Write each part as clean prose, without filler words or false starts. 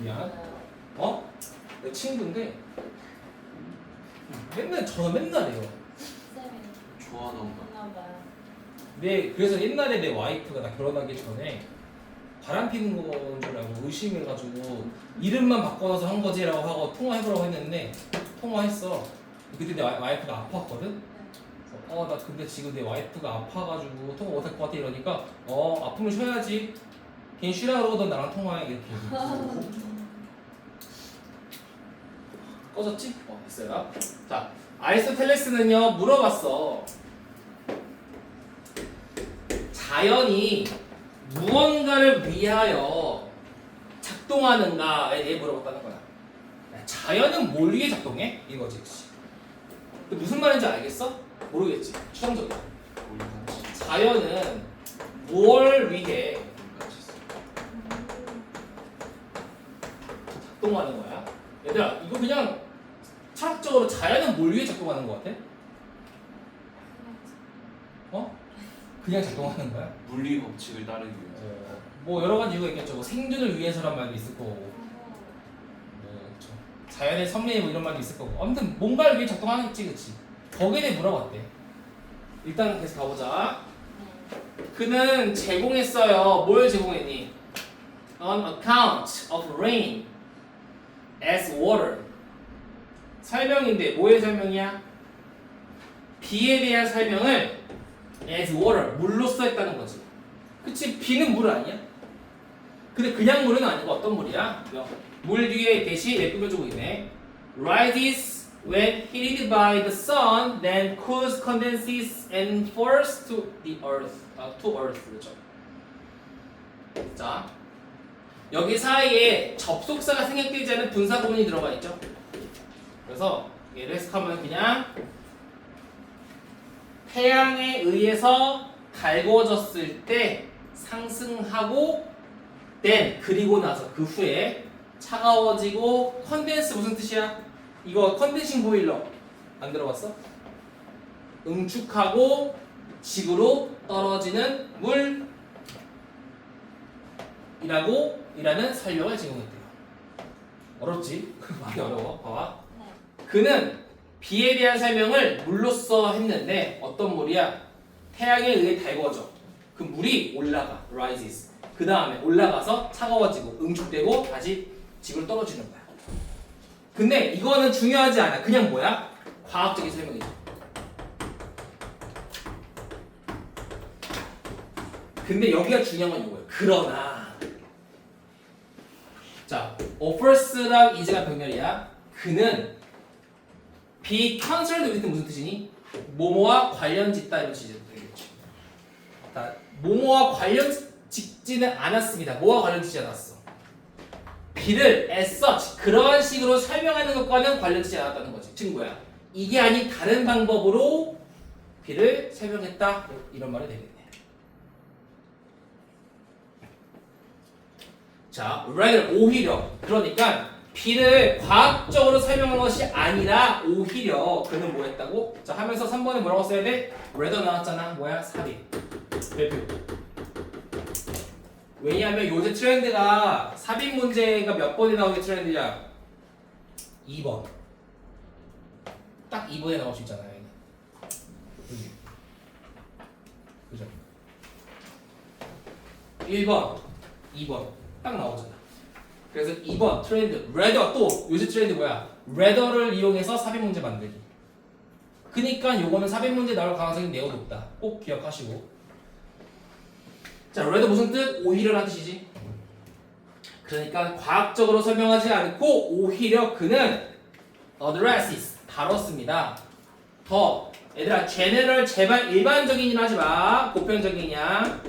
미안. 어? 내 친구인데 맨날 전화 맨날 해요. 쌤이 좋아하나 보다. 있나봐요. 그래서 옛날에 내 와이프가 나 결혼하기 전에 바람 피는 거인 줄 알고 의심해가지고 이름만 바꿔놔서 한 거지라고 하고 통화해보라고 했는데 통화했어. 그때 내 와이프가 아팠거든? 나 근데 지금 내 와이프가 아파가지고 통화 못할 것 같아 이러니까 아프면 쉬어야지. 괜히 쉬라 그러거든 나랑 통화해 이렇게 꺼졌지? 됐어요. 자, 아리스토텔레스는요 물어봤어. 자연이 무언가를 위하여 작동하는가에 대해 물어봤다는 거야. 자연은 뭘 위해 작동해? 이거지. 무슨 말인지 알겠어? 모르겠지. 추상적이야. 자연은 뭘 위해 작동하는 거야? 얘들아, 이거 그냥 철학적으로 자연은 뭘 위해 작동하는 거 같아? 그냥 작동하는 거야? 물리 법칙을 따르기 위해서. 뭐 여러 가지 이유가 있겠죠. 뭐 생존을 위해서란 말도 있을 거고, 그렇죠. 자연의 섭리 뭐 이런 말도 있을 거고. 아무튼 뭔가를 위해 작동하겠지, 그치? 거기에 대해 물어봤대. 일단 계속 가보자. 그는 제공했어요. 뭘 제공했니? On account of rain as water. 설명인데 뭐의 설명이야? 비에 대한 설명을 as water, 물로써 했다는 거지. 그치? 비는 물 아니야? 근데 그냥 물은 아니고 어떤 물이야? 물 뒤에 대시 내뿜어주고 있네. Rises when heated by the sun, then cools, condenses, and falls to the earth. To earth. 그렇죠. 자, 여기 사이에 접속사가 생략되지 않은 분사 구문이 들어가 있죠. 그래서 얘를 해석하면 그냥 태양에 의해서 달궈졌을 때 상승하고 then 그리고 나서 그 후에 차가워지고 컨덴스 무슨 뜻이야? 이거 컨덴싱 보일러 안 들어봤어? 응축하고 지구로 떨어지는 물이라는 설명을 제공했대요. 어렵지? 많이 어려워. 봐봐. 그는 비에 대한 설명을 물로써 했는데 어떤 물이야? 태양에 의해 달궈져. 그 물이 올라가, rises. 그 다음에 올라가서 차가워지고 응축되고 다시 지구로 떨어지는 거야. 근데 이거는 중요하지 않아. 그냥 뭐야? 과학적인 설명이죠. 근데 여기가 중요한 건 이거예요. 그러나 자, offers랑 is가 병렬이야. 그는 be concerned with 무슨 뜻이니? 뭐뭐와 관련 짓다 이런 뜻이죠. 자, 뭐뭐와 관련 짓지는 않았습니다. 뭐와 관련 짓지 않았어? 비를 as such 그러한 식으로 설명하는 것과는 관련 짓지 않았다는 거지. 즉 뭐야? 이게 아닌 다른 방법으로 비를 설명했다 이런 말이 되겠네. 자, rather 오히려 그러니까 비를 과학적으로 설명한 것이 아니라 오히려 그는 뭐 했다고? 자 하면서 3번에 뭐라고 써야 돼? rather 나왔잖아. 뭐야? 삽입. 대표. 왜냐하면 요새 트렌드가 삽입 문제가 몇 번에 나오는 트렌드냐? 2번. 딱 2번에 나올 수 있잖아요. 그죠? 1번, 2번 딱 나오잖아. 그래서 2번 트렌드, rather 또 요새 트렌드 뭐야? rather를 이용해서 삽입 문제 만들기. 그니까 요거는 삽입 문제 나올 가능성이 매우 높다. 꼭 기억하시고. 자, rather 무슨 뜻? 오히려라는 뜻이지. 그러니까 과학적으로 설명하지 않고 오히려 그는 addresses 다뤘습니다. 더 얘들아 general 제발 일반적인이라 하지 마. 보편적이냐?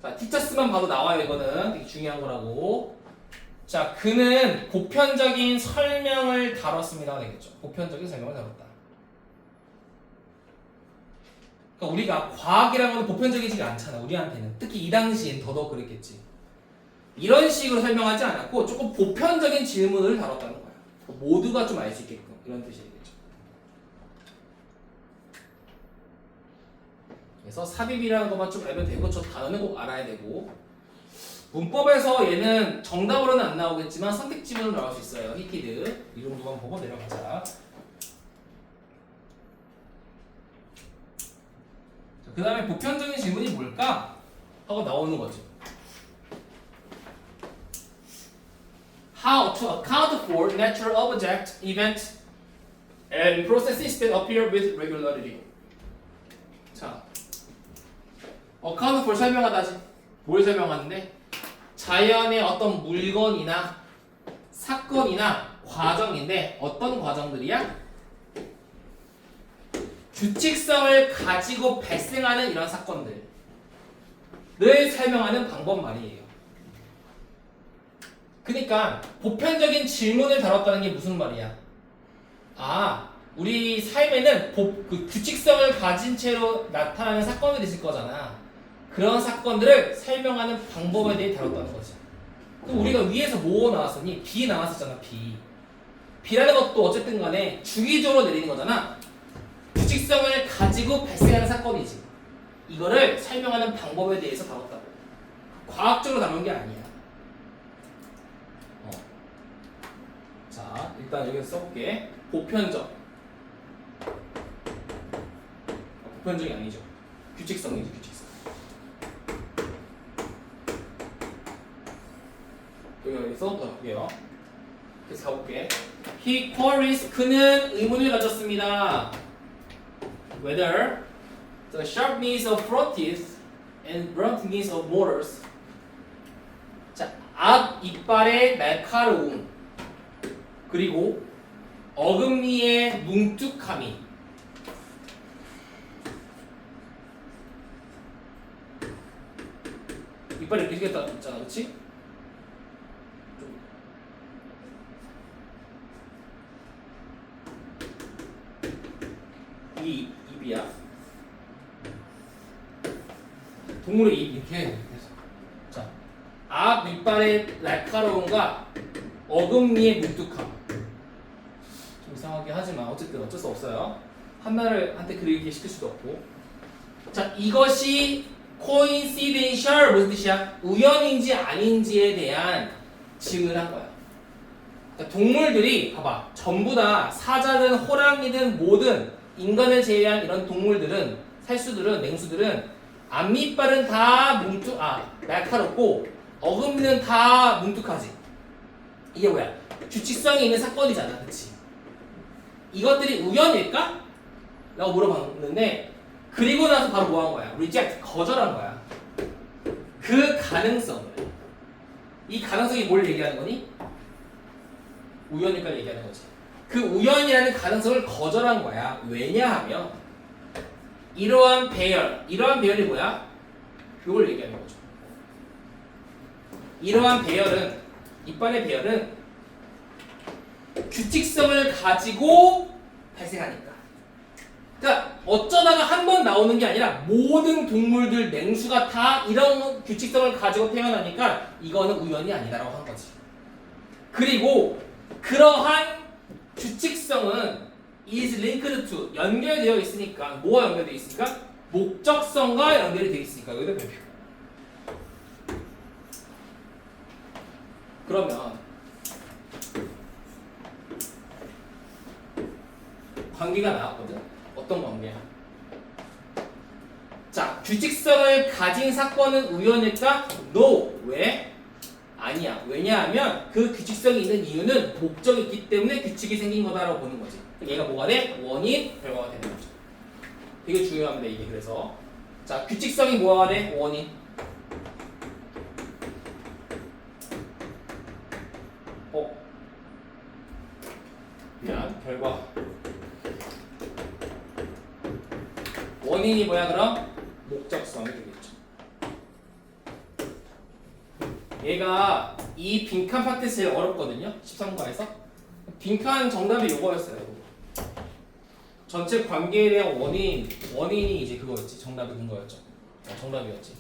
자, 티처스만 봐도 나와요. 이거는 되게 중요한 거라고. 자, 그는 보편적인 설명을 다뤘습니다가 되겠죠. 보편적인 설명을 다뤘다. 그러니까 우리가 과학이라는 건 보편적이지가 않잖아. 우리한테는. 특히 이 당시엔 더더욱 그랬겠지. 이런 식으로 설명하지 않았고 조금 보편적인 질문을 다뤘다는 거야. 모두가 좀 알 수 있게끔 이런 뜻이겠죠. 그래서 삽입이라는 것만 좀 알면 되고 저 단어는 꼭 알아야 되고 문법에서 얘는 정답으로는 안 나오겠지만 선택 지문으로 나올 수 있어요. 히티드 이 정도만 보고 내려가자. 그 다음에 보편적인 질문이 뭘까? 하고 나오는 거죠. How to account for natural object, event, and processes that appear with regularity. 자, account for 설명하다지. 뭘 설명하는데? 자연의 어떤 물건이나 사건이나 과정인데 어떤 과정들이야? 규칙성을 가지고 발생하는 이런 사건들을 설명하는 방법 말이에요. 그러니까 보편적인 질문을 다뤘다는 게 무슨 말이야? 아, 우리 삶에는 그 규칙성을 가진 채로 나타나는 사건들이 있을 거잖아. 그런 사건들을 설명하는 방법에 대해 다뤘다는 거지. 그럼 우리가 위에서 뭐 나왔었니? 비 나왔었잖아. 비라는 것도 어쨌든 간에 주기적으로 내리는 거잖아. 규칙성을 가지고 발생하는 사건이지. 이거를 설명하는 방법에 대해서 다뤘다고. 과학적으로 다룬 게 아니야. 자, 일단 여기서 써볼게. 보편적. 보편적이 아니죠. 규칙성이지, 규칙성. 여기 써볼게요. 그래서 가볼게. He queries. 그는 의문을 가졌습니다. Whether the sharpness of front teeth and bluntness of molars. 자, 앞 이빨의 날카로움 그리고 어금니의 뭉툭함이 이빨이 이렇게 생겼잖아, 그렇지? 이 입이야. 동물의 입 이렇게 해서. 자, 앞 이빨의 날카로움과 어금니의 뭉툭함. 좀 이상하게 하지만 어쨌든 어쩔 수 없어요. 한나를 그리게 시킬 수도 없고. 자, 이것이 coincidental 무슨 뜻이야? 우연인지 아닌지에 대한 질문을 한 거야. 그러니까 동물들이 봐봐, 전부 다 사자든 호랑이든 뭐든 인간을 제외한 이런 동물들은 살수들은 맹수들은 앞니빨은 다 날카롭고 어금니는 다 뭉툭하지. 이게 뭐야? 규칙성이 있는 사건이잖아, 그렇지? 이것들이 우연일까? 라고 물어봤는데 그리고 나서 바로 뭐 한 거야? reject, 거절한 거야. 그 가능성을. 이 가능성이 뭘 얘기하는 거니? 우연일까 얘기하는 거지. 그 우연이라는 가능성을 거절한 거야. 왜냐하면 이러한 배열이 뭐야? 이걸 얘기하는 거죠. 이러한 배열은, 이빨의 배열은 규칙성을 가지고 발생하니까. 그러니까 어쩌다가 한 번 나오는 게 아니라 모든 동물들, 맹수가 다 이런 규칙성을 가지고 태어나니까 이거는 우연이 아니다라고 한 거지. 그리고 그러한 규칙성은 is linked to, 연결되어 있으니까, 뭐와 연결되어 있으니까? 목적성과 연결이 되어 있으니까. 여기다 별표. 그러면 관계가 나왔거든. 어떤 관계야? 자, 규칙성을 가진 사건은 우연일까? No. 왜? 아니야. 왜냐하면 그 규칙성이 있는 이유는 목적이 있기 때문에 규칙이 생긴 거다라고 보는 거지. 얘가 뭐가 돼? 원인, 결과가 되는 거죠. 되게 중요합니다, 이게. 그래서 자, 규칙성이 뭐가 돼? 원인. 결과. 원인이 뭐야 그럼? 목적성이 되겠죠. 얘가 이 빈칸 파트 제일 어렵거든요. 13과에서. 빈칸 정답이 요거였어요. 전체 관계에 대한 원인이 이제 그거였지. 정답이 그거였죠. 정답이었지.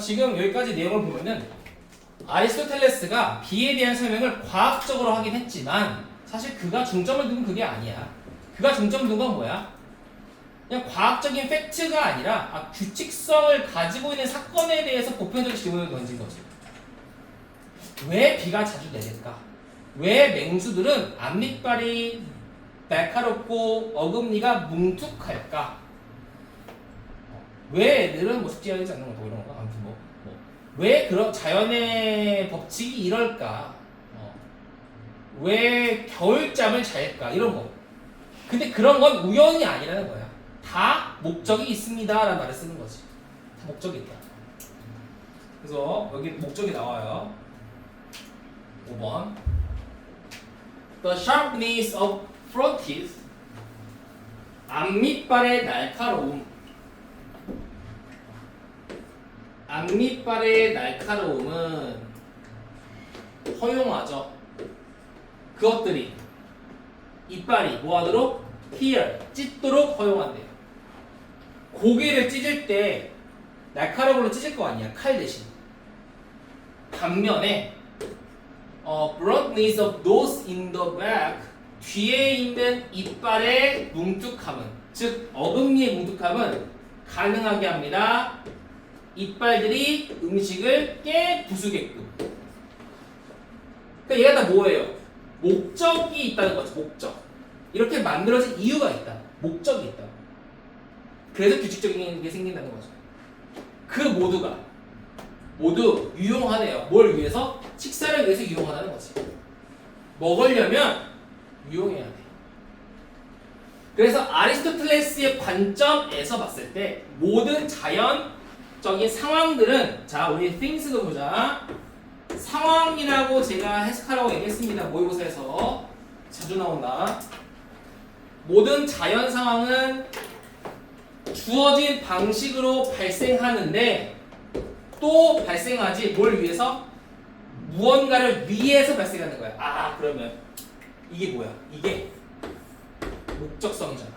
지금 여기까지 내용을 보면은 아리스토텔레스가 비에 대한 설명을 과학적으로 하긴 했지만 사실 그가 중점을 둔 그게 아니야. 그가 중점을 둔 건 뭐야? 그냥 과학적인 팩트가 아니라 규칙성을 가지고 있는 사건에 대해서 보편적인 질문을 던진 거지. 왜 비가 자주 내릴까? 왜 맹수들은 앞니빨이 날카롭고 어금니가 뭉툭할까? 왜 애들은 뭐 숙제하지 않는 거 이런 거 아무튼 왜 그런 자연의 법칙이 이럴까? 왜 겨울잠을 잘까? 이런 거. 근데 그런 건 우연이 아니라는 거야. 다 목적이 있습니다라는 말을 쓰는 거지. 다 목적이 있다. 그래서 여기 목적이 나와요. 5번. The sharpness of front teeth. 앞니빨의 날카로움. 앞니빨의 날카로움은 허용하죠. 그것들이 이빨이 뭐하도록? tear, 찢도록 허용한대요. 고개를 찢을 때 날카로운 걸로 찢을 거 아니야, 칼 대신. 반면에 broadness of nose in the back, 뒤에 있는 이빨의 뭉툭함은, 즉 어금니의 뭉툭함은 가능하게 합니다. 이빨들이 음식을 깨 부수게끔. 그러니까 얘가 다 뭐예요? 목적이 있다는 거죠. 목적. 이렇게 만들어진 이유가 있다. 목적이 있다. 그래서 규칙적인 게 생긴다는 거죠. 그 모두가 모두 유용하네요. 뭘 위해서? 식사를 위해서 유용하다는 거지. 먹으려면 유용해야 돼. 그래서 아리스토텔레스의 관점에서 봤을 때 모든 자연적인 상황들은, 자 우리 things도 보자. 상황이라고 제가 해석하라고 얘기했습니다. 모의고사에서 자주 나온다. 모든 자연 상황은 주어진 방식으로 발생하는데 또 발생하지. 뭘 위해서? 무언가를 위해서 발생하는 거야. 그러면 이게 뭐야? 이게 목적성이잖아.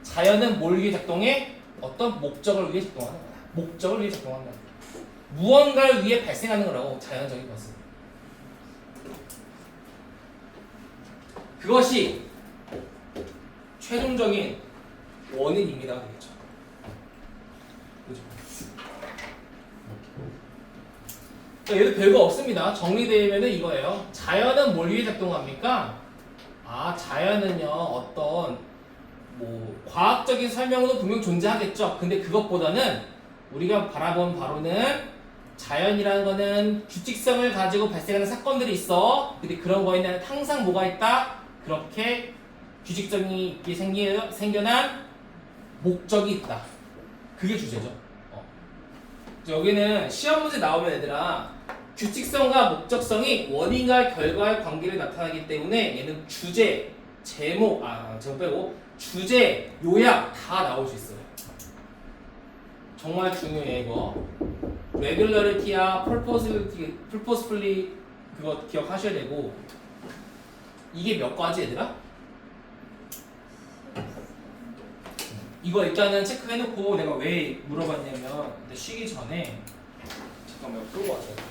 자연은 뭘 위해 작동해? 어떤 목적을 위해 작동하는 거야. 목적을 위해 작동하는 거야. 무언가를 위해 발생하는 거라고, 자연적인 것은. 그것이 최종적인 원인입니다. 그렇죠? 그죠? 얘도 별거 없습니다. 정리되면은 이거예요. 자연은 뭘 위해 작동합니까? 자연은요, 어떤 뭐 과학적인 설명으로 분명 존재하겠죠. 근데 그것보다는 우리가 바라본 바로는 자연이라는 거는 규칙성을 가지고 발생하는 사건들이 있어. 근데 그런 거에는 항상 뭐가 있다? 그렇게 규칙성이 있게 생겨난 목적이 있다. 그게 주제죠. 여기는 시험 문제 나오면 얘들아, 규칙성과 목적성이 원인과 결과의 관계를 나타나기 때문에 얘는 주제, 제목 빼고 주제, 요약 다 나올 수 있어요. 정말 중요해 이거. regularity야 purposefully 그거 기억하셔야 되고. 이게 몇 가지 얘들아? 이거 일단은 체크해놓고 내가 왜 물어봤냐면 쉬기 전에 잠깐만 끌고 와줘야 돼.